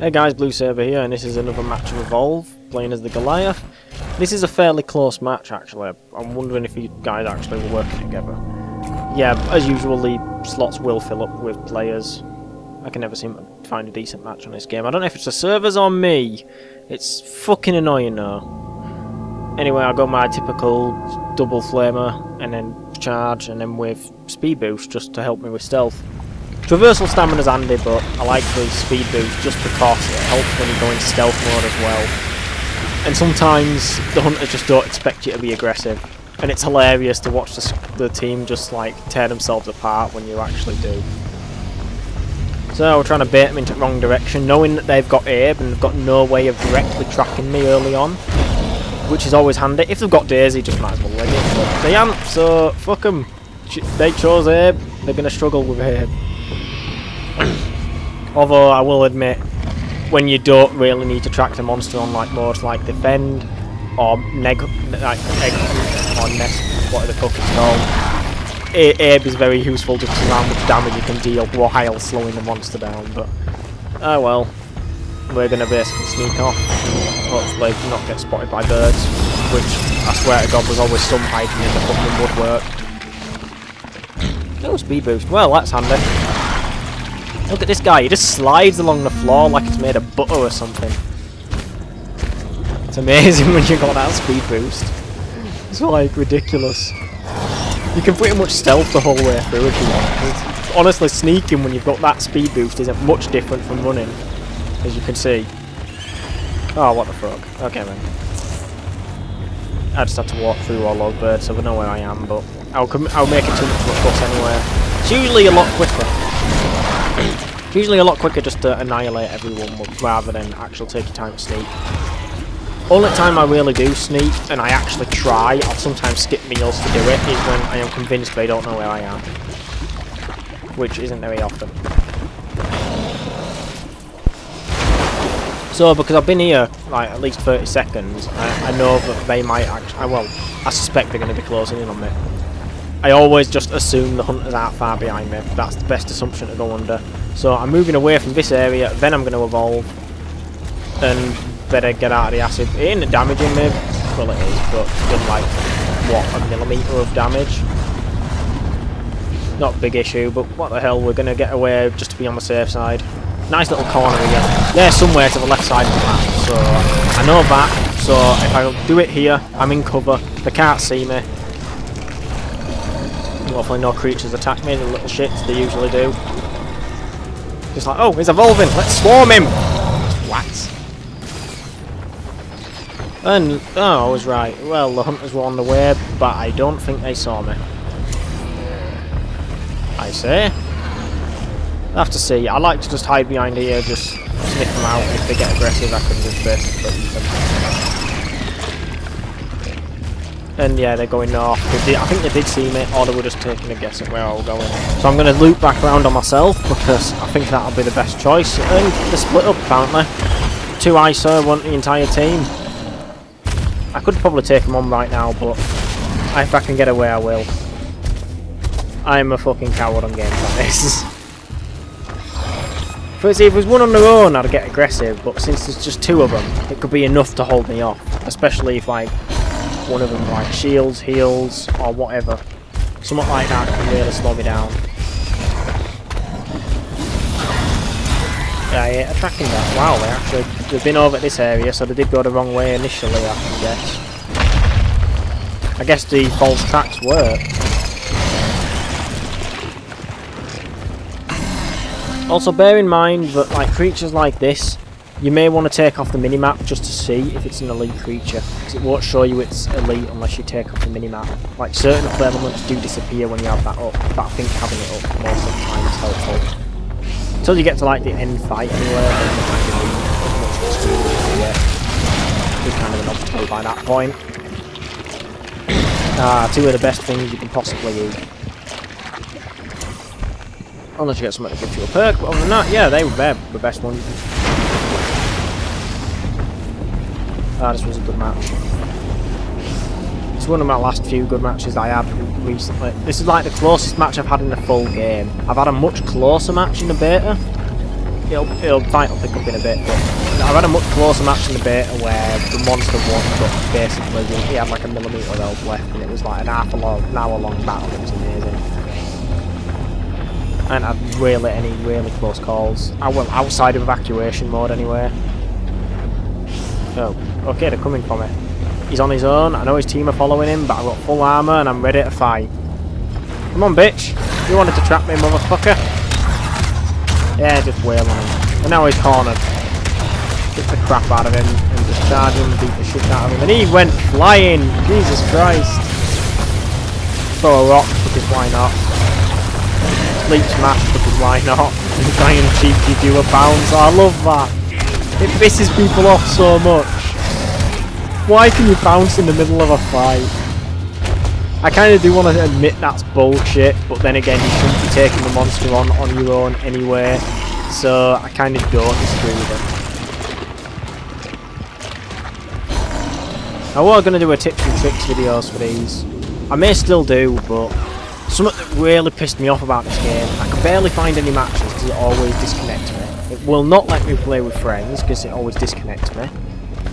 Hey guys, Blue Saber here, and this is another match of Evolve, playing as the Goliath. This is a fairly close match actually. I'm wondering if you guys actually were working together. Yeah, as usual the slots will fill up with players. I can never seem to find a decent match on this game. I don't know if it's the servers or me. It's fucking annoying though. Anyway, I got my typical double flamer, and then charge, and then with speed boost just to help me with stealth. Traversal stamina's handy, but I like the speed boost just because it helps when you go in stealth mode as well. And sometimes the hunters just don't expect you to be aggressive, and it's hilarious to watch the team just like tear themselves apart when you actually do. So we're trying to bait them into the wrong direction, knowing that they've got Abe and they've got no way of directly tracking me early on, which is always handy. If they've got Daisy, just might as well leg it, but they haven't, so fuck them. They chose Abe, they're going to struggle with Abe. Although I will admit, when you don't really need to track the monster on like modes like defend or egg or nest, whatever the fuck it's called, Abe is very useful just to see how much damage you can deal while slowing the monster down. But oh well, we're gonna basically sneak off, hopefully not get spotted by birds, which I swear to God was always some hiding in the fucking woodwork. No speed boost. Well, that's handy. Look at this guy, he just slides along the floor like it's made of butter or something. It's amazing when you got that speed boost. It's like ridiculous. You can pretty much stealth the whole way through if you want. Honestly, sneaking when you've got that speed boost isn't much different from running, as you can see. Oh, what the fuck. Okay then. I just have to walk through all those birds so we know where I am, but I'll make it too much of a fuss anyway. It's usually a lot quicker. It's usually a lot quicker just to annihilate everyone rather than actually take your time to sneak. Only time I really do sneak, and I actually try, I'll sometimes skip meals to do it, is when I am convinced they don't know where I am. Which isn't very often. So, because I've been here like at least 30 seconds, I know that they might actually, well, I suspect they're going to be closing in on me. I always just assume the hunters aren't far behind me. That's the best assumption to go under. So I'm moving away from this area, then I'm going to evolve, and better get out of the acid. It ain't damaging me, well it is, but still like, what, a millimetre of damage? Not a big issue, but what the hell, we're going to get away just to be on the safe side. Nice little corner here. They're somewhere to the left side of the map, so I know that. So if I do it here, I'm in cover, they can't see me. Hopefully no creatures attack me, the little shits they usually do. Just like, oh, he's evolving, let's swarm him! Twats. And, oh, I was right. Well, the hunters were on the way, but I don't think they saw me. I say. I'll have to see. I like to just hide behind here, just sniff them out. If they get aggressive, I can just basically eat them. And yeah, they're going north. I think they did see me, or they were just taking a guess at where I was going. So I'm going to loop back around on myself, because I think that'll be the best choice. And they split up, apparently. 2 ISO, 1 the entire team. I could probably take them on right now, but if I can get away, I will. I'm a fucking coward on games like this. If it was one on their own, I'd get aggressive, but since there's just 2 of them, it could be enough to hold me off. Especially if, like, one of them like shields, heals, or whatever. Something like that can really slow me down. Yeah, tracking that. Wow, they've been over at this area, so they did go the wrong way initially, I can guess. I guess the false tracks work. Also bear in mind that like creatures like this, you may want to take off the minimap just to see if it's an elite creature, because it won't show you it's elite unless you take off the minimap. Like certain upper elements do disappear when you have that up, but I think having it up most of the time is helpful. Until you get to like the end fight anyway, then you kind of need as much of the screen as you get. You're kind of an obstacle by that point. 2 of the best things you can possibly eat. Unless you get something that gives you a perk, but other than that, yeah, they're the best ones. This was a good match. It's one of my last few good matches I had recently. This is like the closest match I've had in the full game. I've had a much closer match in the beta, It'll fight will pick up in a bit, but I've had a much closer match in the beta where the monster won, but basically he had like a millimetre of health left, and it was like an hour long battle. It was amazing. And I had really close calls. Well, outside of evacuation mode anyway. Oh, okay, they're coming for me. He's on his own. I know his team are following him, but I've got full armour and I'm ready to fight. Come on, bitch! You wanted to trap me, motherfucker? Yeah, just wail on him. And now he's cornered. Get the crap out of him and just charge him and beat the shit out of him. And he went flying! Jesus Christ! Throw a rock, because why not? Sleep smash, because why not? And try and cheeky do a bounce. I love that! It pisses people off so much. Why can you bounce in the middle of a fight? I kind of do want to admit that's bullshit, but then again, you shouldn't be taking the monster on your own anyway, so I kind of don't disagree with it. I was going to do a tips and tricks videos for these. I may still do, but something that really pissed me off about this game, I can barely find any matches because it always disconnects me. It will not let me play with friends because it always disconnects me.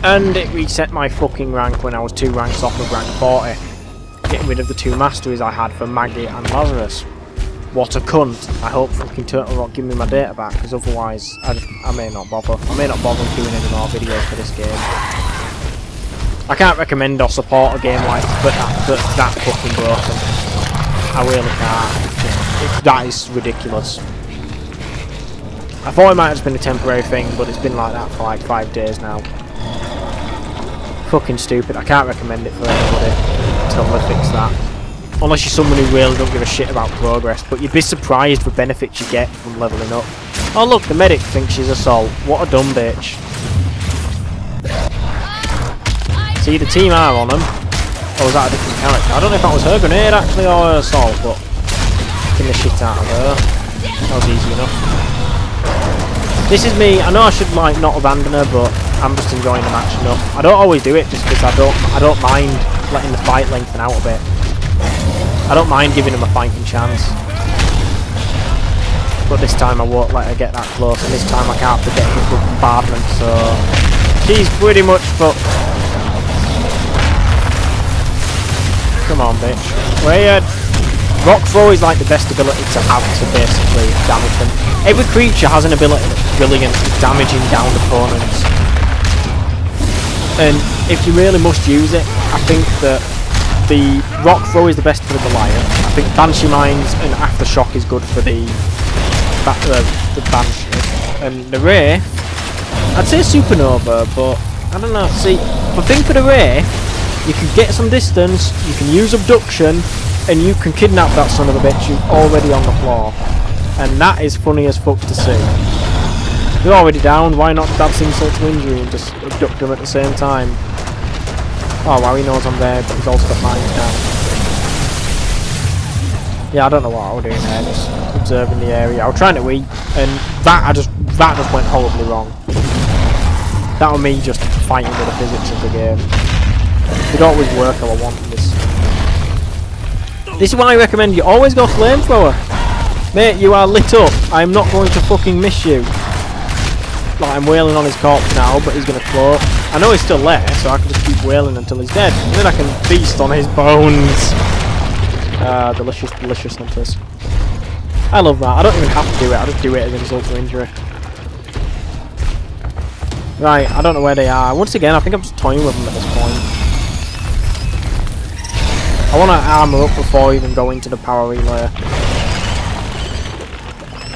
And it reset my fucking rank when I was 2 ranks off of rank 40. Getting rid of the 2 masteries I had for Maggie and Lazarus. What a cunt. I hope fucking Turtle won't give me my data back, because otherwise I may not bother. I may not bother doing any more videos for this game. I can't recommend or support a game like that fucking broken. I really can't. That is ridiculous. I thought it might have just been a temporary thing, but it's been like that for like 5 days now. Fucking stupid. I can't recommend it for anybody until they fix that. Unless you're someone who really don't give a shit about progress, but you'd be surprised the benefits you get from levelling up. Oh look, the medic thinks she's Assault. What a dumb bitch. See, the team are on them. Or was that a different character? I don't know if that was her grenade actually or her Assault, but getting the shit out of her. That was easy enough. This is me. I know I should like not abandon her, but I'm just enjoying the match enough. I don't always do it just because I don't mind letting the fight lengthen out a bit. I don't mind giving him a fighting chance. But this time I won't let her get that close, and this time I can't forget his bombardment, so she's pretty much fucked. Come on, bitch. Where you? Rock throw is like the best ability to have to basically damage them. Every creature has an ability that's brilliant at damaging down opponents. And if you really must use it, I think that the rock throw is the best for the Goliath. I think Banshee Mines and Aftershock is good for the Banshee. And the Wraith, I'd say Supernova, but I don't know. See, the thing for the Wraith, you can get some distance, you can use Abduction, and you can kidnap that son of a bitch who's already on the floor. And that is funny as fuck to see. They're already down, why not stab insult to injury and just abduct them at the same time? Oh wow, he knows I'm there, but he's also got mines down. Yeah, I don't know what I was doing there, just observing the area. I was trying to eat, and that just went horribly wrong. That was me just fighting with the physics of the game. It always work how I want this. This is why I recommend you always go flamethrower. Mate, you are lit up. I am not going to fucking miss you. Like, I'm wailing on his corpse now, but he's going to float. I know he's still there, so I can just keep wailing until he's dead. And then I can feast on his bones. Delicious, delicious hunters. I love that. I don't even have to do it. I just do it as an insult to injury. Right, I don't know where they are. Once again, I think I'm just toying with them at this point. I want to armour up before even going to the power relay.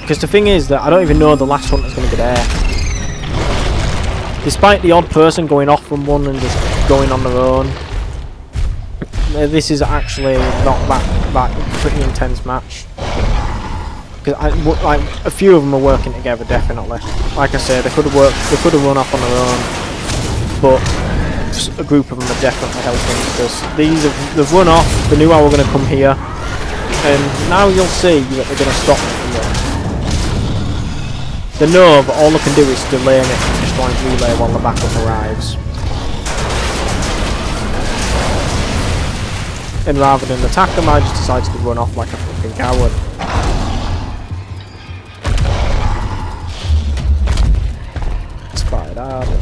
Because the thing is that I don't even know the last hunter's going to be there. Despite the odd person going off from one and just going on their own, this is actually not that pretty intense match. Because like a few of them are working together, definitely. Like I said, they could have run off on their own, but a group of them are definitely helping, because they've run off. They knew I were going to come here, and now you'll see that they're going to stop me from there. They know, but all they can do is delay me from destroying relay while the backup arrives. And rather than attack them, I just decided to run off like a fucking coward. I don't know.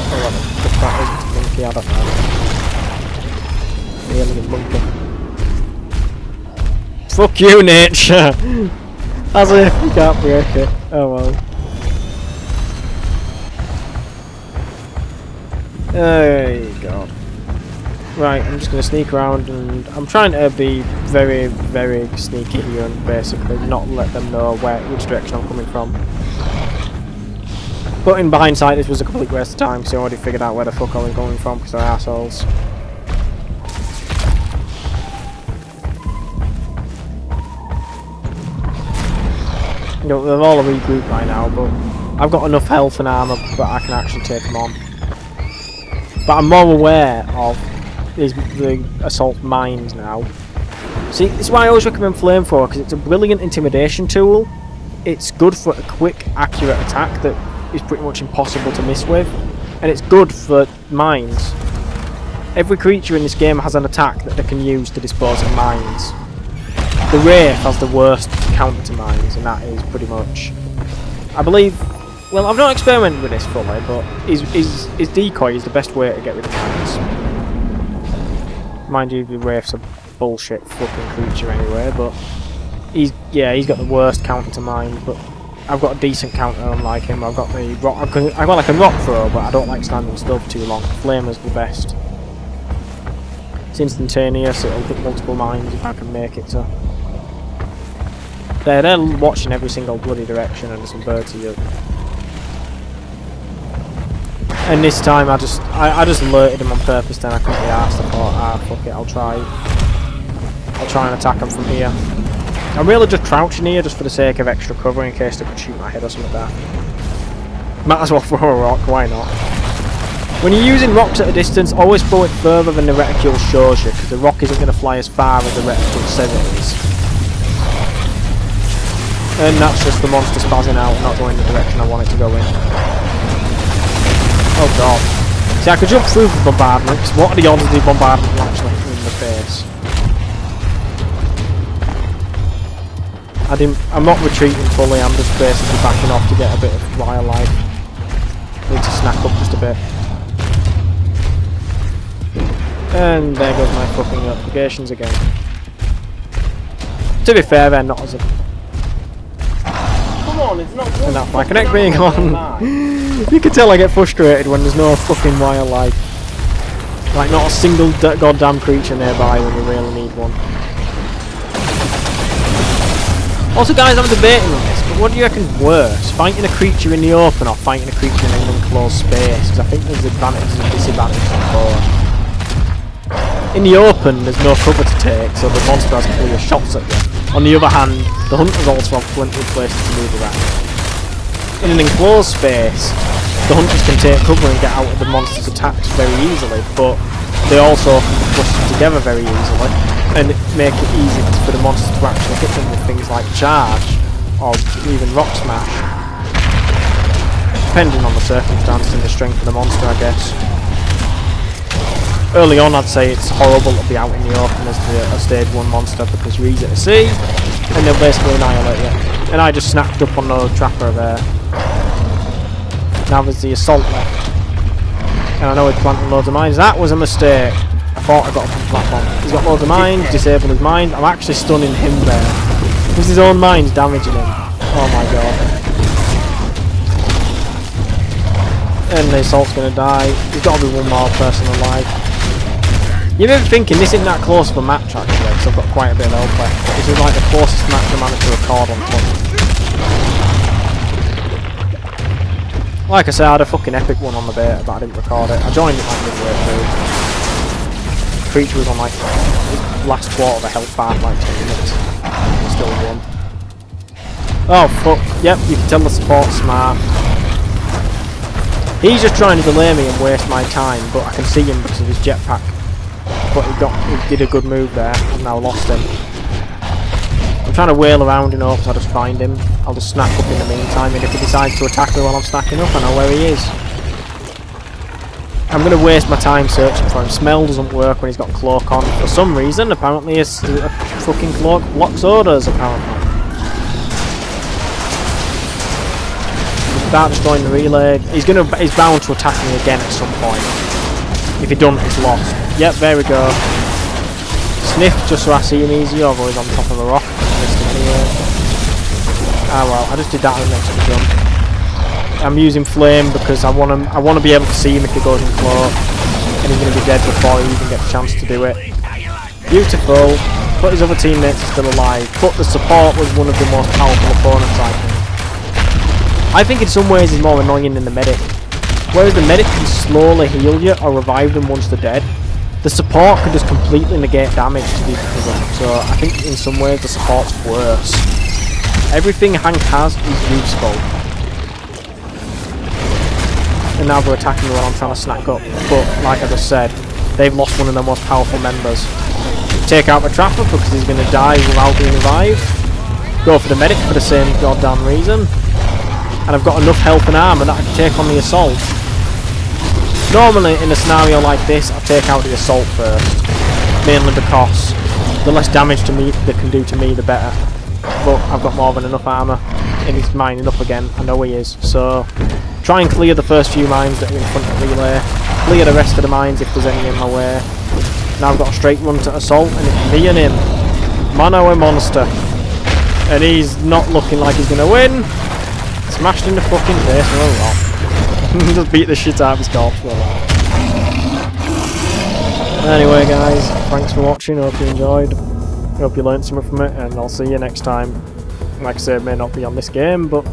Oh, what the fuck that is, it's a monkey, I don't know. The alien monkey. Fuck you, nature! As if you can't break it. Oh well. Hey, God. Right, I'm just going to sneak around and I'm trying to be very, very sneaky here and basically not let them know which direction I'm coming from. But in hindsight, this was a complete waste of time because I already figured out where the fuck I was going from because they're assholes. You know, they're all a regroup by now, but I've got enough health and armour that I can actually take them on. But I'm more aware of the assault mines now. See, this is why I always recommend flamethrower, because it's a brilliant intimidation tool. It's good for a quick, accurate attack that is pretty much impossible to miss with, and it's good for mines. Every creature in this game has an attack that they can use to dispose of mines. The Wraith has the worst counter to mines, and that is pretty much, I believe. Well, I've not experimented with this fully, but his decoy is the best way to get rid of mines. Mind you, the Wraith's a bullshit fucking creature anyway, but he's got the worst counter to mines, but I've got a decent counter unlike him. I've got the rock, I can rock throw, but I don't like standing still for too long. Flamer's the best. It's instantaneous, it'll hit multiple mines if I can make it to. They're watching every single bloody direction and there's some birds here. And this time I just alerted him on purpose, then I couldn't be arsed. I thought, fuck it, I'll try and attack him from here. I'm really just crouching here just for the sake of extra cover in case they could shoot my head or something like that. Might as well throw a rock, why not? When you're using rocks at a distance, always throw it further than the reticule shows you, because the rock isn't going to fly as far as the reticule says it is. And that's just the monster spazzing out, not going the direction I want it to go in. Oh god. See, I could jump through the bombardment, because what are the odds of the bombardment actually hitting me in the face? I'm not retreating fully, I'm just basically backing off to get a bit of wildlife. Need to snack up just a bit. And there goes my fucking notifications again. To be fair, they're not as a... Come on, it's not good. Enough, my connect being on. You can tell I get frustrated when there's no fucking wildlife. Like, not a single goddamn creature nearby when you really need one. Also, guys, I'm debating on this, but what do you reckon's worse? Fighting a creature in the open or fighting a creature in an enclosed space? Because I think there's advantages and disadvantages on both. In the open, there's no cover to take, so the monster has clear shots at you. On the other hand, the hunters also have plenty of places to move around. In an enclosed space, the hunters can take cover and get out of the monster's attacks very easily, but they also can be clustered together very easily and make it easy for the monster to actually hit them with things like charge or even rock smash, depending on the circumstances and the strength of the monster, I guess. Early on, I'd say it's horrible to be out in the open as a stage 1 monster because you're easy to see and they'll basically annihilate you. And I just snapped up on the trapper there. Now there's the assault left. And I know he's planting loads of mines. That was a mistake. I thought I got up on the platform. He's got loads of mines, disabled his mine. I'm actually stunning him there. Because his own mine's damaging him. Oh my god. And the assault's gonna die. There's got to be one more person alive. You may be thinking this isn't that close of a match actually, because I've got quite a bit of health left. But this is like the closest match I managed to record on Twitch. Like I said, I had a fucking epic one on the beta, but I didn't record it. I joined it like midway through. The creature was on like the last quarter of a health bar for like 2 minutes. I still won. Oh fuck, yep, you can tell the support's smart. He's just trying to delay me and waste my time, but I can see him because of his jetpack. But he did a good move there, I've now lost him. I'm trying to whale around in hopes I just find him. I'll just snack up in the meantime, and if he decides to attack me while I'm snacking up, I know where he is. I'm going to waste my time searching for him. Smell doesn't work when he's got cloak on. For some reason, apparently a fucking cloak blocks orders, apparently. Start destroying the relay. He's bound to attack me again at some point. If he doesn't, it's lost. Yep, there we go. Sniff just so I see him easier, although he's on top of a rock. Missed him anyway. Ah well, I just did that next to the jump. I'm using flame because I want to be able to see him if he goes in close, and he's going to be dead before he even gets a chance to do it. Beautiful. But his other teammates are still alive. But the support was one of the most powerful opponents, I think. I think in some ways he's more annoying than the medic. Whereas the medic can slowly heal you or revive them once they're dead, the support can just completely negate damage to these people. So I think in some ways the support's worse. Everything Hank has is useful. And now they're attacking me while I'm trying to snack up. But like I just said, they've lost one of their most powerful members. Take out the trapper because he's going to die without being revived. Go for the medic for the same goddamn reason. And I've got enough health and armour that I can take on the assault. Normally in a scenario like this I take out the assault first. Mainly because the less damage to me they can do to me the better. But I've got more than enough armour. And he's mining up again, I know he is. So try and clear the first few mines that are in front of the relay. Clear the rest of the mines if there's any in my way. Now I've got a straight run to assault and it's me and him. Mono a monster. And he's not looking like he's going to win. Smashed in the fucking face for a lot. Just beat the shit out of his corpse for a lot. Anyway guys, thanks for watching, hope you enjoyed. Hope you learned something from it, and I'll see you next time. Like I said, it may not be on this game, but